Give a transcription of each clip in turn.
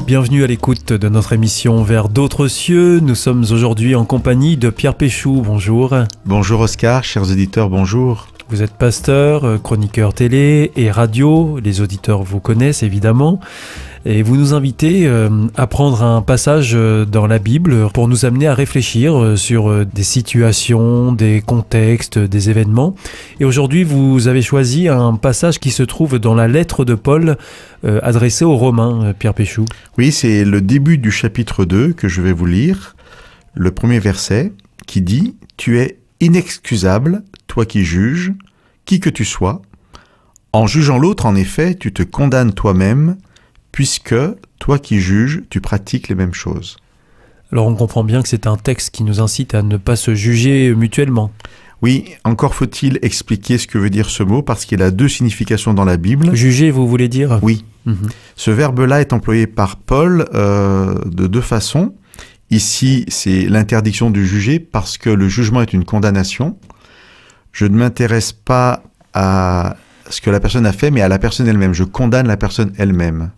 Bienvenue à l'écoute de notre émission Vers d'autres cieux. Nous sommes aujourd'hui en compagnie de Pierre Péchou. Bonjour. Bonjour Oscar, chers auditeurs, bonjour. Vous êtes pasteur, chroniqueur télé et radio. Les auditeurs vous connaissent évidemment. Et vous nous invitez à prendre un passage dans la Bible pour nous amener à réfléchir sur des situations, des contextes, des événements. Et aujourd'hui, vous avez choisi un passage qui se trouve dans la lettre de Paul adressée aux Romains, Pierre Péchou. Oui, c'est le début du chapitre 2 que je vais vous lire. Le premier verset qui dit « Tu es inexcusable, toi qui juges, qui que tu sois. En jugeant l'autre, en effet, tu te condamnes toi-même, puisque, toi qui juges, tu pratiques les mêmes choses. » Alors on comprend bien que c'est un texte qui nous incite à ne pas se juger mutuellement. Oui, encore faut-il expliquer ce que veut dire ce mot, parce qu'il a deux significations dans la Bible. Juger, vous voulez dire ? Oui. Ce verbe-là est employé par Paul de deux façons. Ici, c'est l'interdiction de juger, parce que le jugement est une condamnation. Je ne m'intéresse pas à ce que la personne a fait, mais à la personne elle-même. Je condamne la personne elle-même.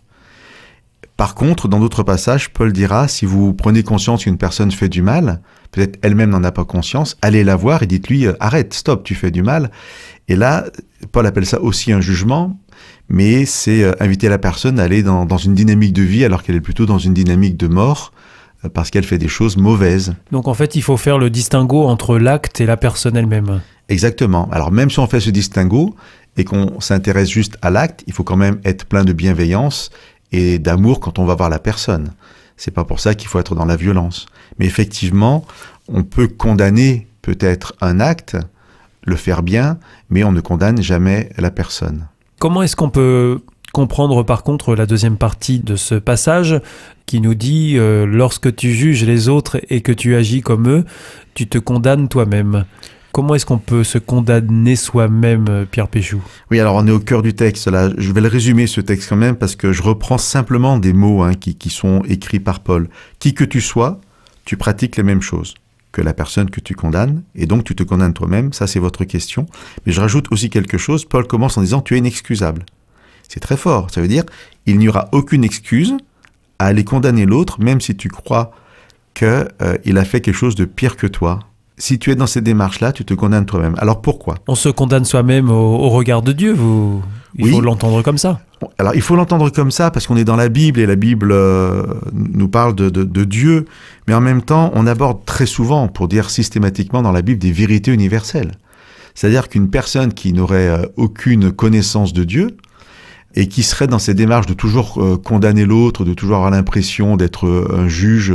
Par contre, dans d'autres passages, Paul dira, si vous prenez conscience qu'une personne fait du mal, peut-être elle-même n'en a pas conscience, allez la voir et dites-lui, arrête, stop, tu fais du mal. Et là, Paul appelle ça aussi un jugement, mais c'est inviter la personne à aller dans une dynamique de vie alors qu'elle est plutôt dans une dynamique de mort, parce qu'elle fait des choses mauvaises. Donc en fait, il faut faire le distinguo entre l'acte et la personne elle-même. Exactement. Alors même si on fait ce distinguo et qu'on s'intéresse juste à l'acte, il faut quand même être plein de bienveillance et d'amour quand on va voir la personne. C'est pas pour ça qu'il faut être dans la violence. Mais effectivement, on peut condamner peut-être un acte, le faire bien, mais on ne condamne jamais la personne. Comment est-ce qu'on peut comprendre par contre la deuxième partie de ce passage qui nous dit lorsque tu juges les autres et que tu agis comme eux, tu te condamnes toi-même. Comment est-ce qu'on peut se condamner soi-même, Pierre Péchou ? Oui, alors on est au cœur du texte. Là, je vais le résumer ce texte quand même parce que je reprends simplement des mots qui sont écrits par Paul. Qui que tu sois, tu pratiques les mêmes choses que la personne que tu condamnes et donc tu te condamnes toi-même. Ça, c'est votre question. Mais je rajoute aussi quelque chose. Paul commence en disant « tu es inexcusable ». C'est très fort. Ça veut dire il n'y aura aucune excuse à aller condamner l'autre, même si tu crois qu'il a fait quelque chose de pire que toi. Si tu es dans cette démarche-là, tu te condamnes toi-même. Alors pourquoi ? On se condamne soi-même au regard de Dieu, il faut l'entendre comme ça. Alors il faut l'entendre comme ça parce qu'on est dans la Bible et la Bible nous parle de Dieu, mais en même temps, on aborde très souvent, pour dire systématiquement dans la Bible, des vérités universelles. C'est-à-dire qu'une personne qui n'aurait aucune connaissance de Dieu, et qui serait dans ces démarches de toujours condamner l'autre, de toujours avoir l'impression d'être un juge,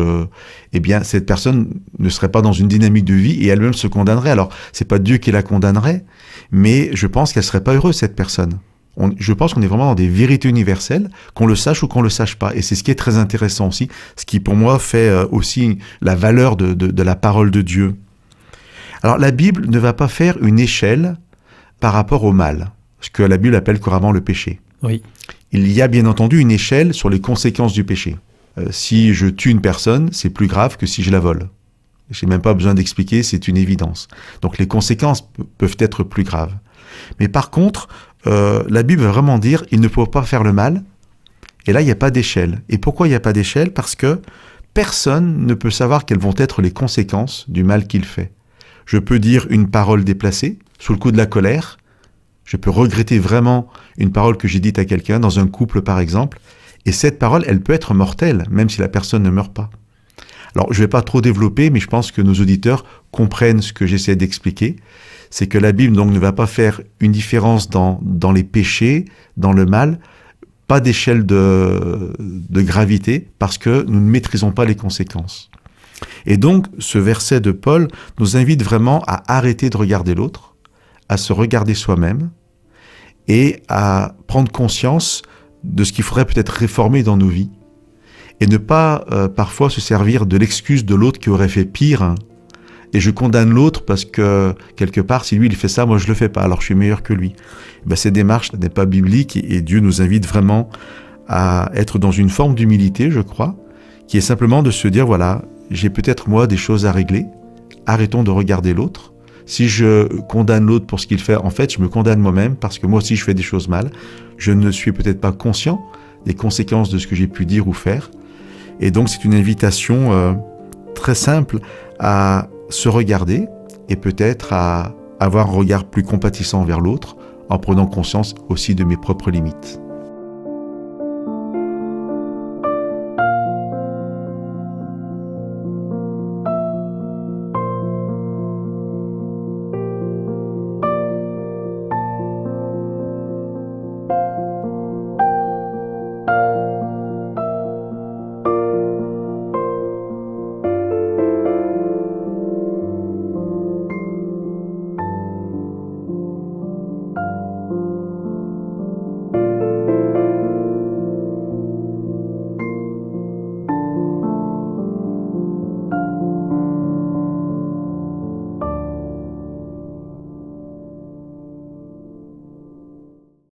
eh bien, cette personne ne serait pas dans une dynamique de vie et elle-même se condamnerait. Alors, c'est pas Dieu qui la condamnerait, mais je pense qu'elle serait pas heureuse, cette personne. Je pense qu'on est vraiment dans des vérités universelles, qu'on le sache ou qu'on le sache pas. Et c'est ce qui est très intéressant aussi, ce qui pour moi fait aussi la valeur de la parole de Dieu. Alors, la Bible ne va pas faire une échelle par rapport au mal, ce que la Bible appelle couramment le péché. Oui. Il y a bien entendu une échelle sur les conséquences du péché. Si je tue une personne, c'est plus grave que si je la vole. Je n'ai même pas besoin d'expliquer, c'est une évidence. Donc les conséquences peuvent être plus graves. Mais par contre, la Bible va vraiment dire il ne faut pas faire le mal. Et là, il n'y a pas d'échelle. Et pourquoi il n'y a pas d'échelle ? Parce que personne ne peut savoir quelles vont être les conséquences du mal qu'il fait. Je peux dire une parole déplacée, sous le coup de la colère. Je peux regretter vraiment une parole que j'ai dite à quelqu'un, dans un couple par exemple, et cette parole, elle peut être mortelle, même si la personne ne meurt pas. Alors, je ne vais pas trop développer, mais je pense que nos auditeurs comprennent ce que j'essaie d'expliquer. C'est que la Bible donc ne va pas faire une différence dans les péchés, dans le mal, pas d'échelle de gravité, parce que nous ne maîtrisons pas les conséquences. Et donc, ce verset de Paul nous invite vraiment à arrêter de regarder l'autre, à se regarder soi-même et à prendre conscience de ce qu'il faudrait peut-être réformer dans nos vies et ne pas parfois se servir de l'excuse de l'autre qui aurait fait pire et je condamne l'autre parce que quelque part si lui il fait ça, moi je le fais pas, alors je suis meilleur que lui. Ben, cette démarche n'est pas biblique et Dieu nous invite vraiment à être dans une forme d'humilité, je crois, qui est simplement de se dire voilà, j'ai peut-être moi des choses à régler, arrêtons de regarder l'autre. Si je condamne l'autre pour ce qu'il fait, en fait, je me condamne moi-même parce que moi aussi je fais des choses mal. Je ne suis peut-être pas conscient des conséquences de ce que j'ai pu dire ou faire. Et donc c'est une invitation très simple à se regarder et peut-être à avoir un regard plus compatissant vers l'autre en prenant conscience aussi de mes propres limites.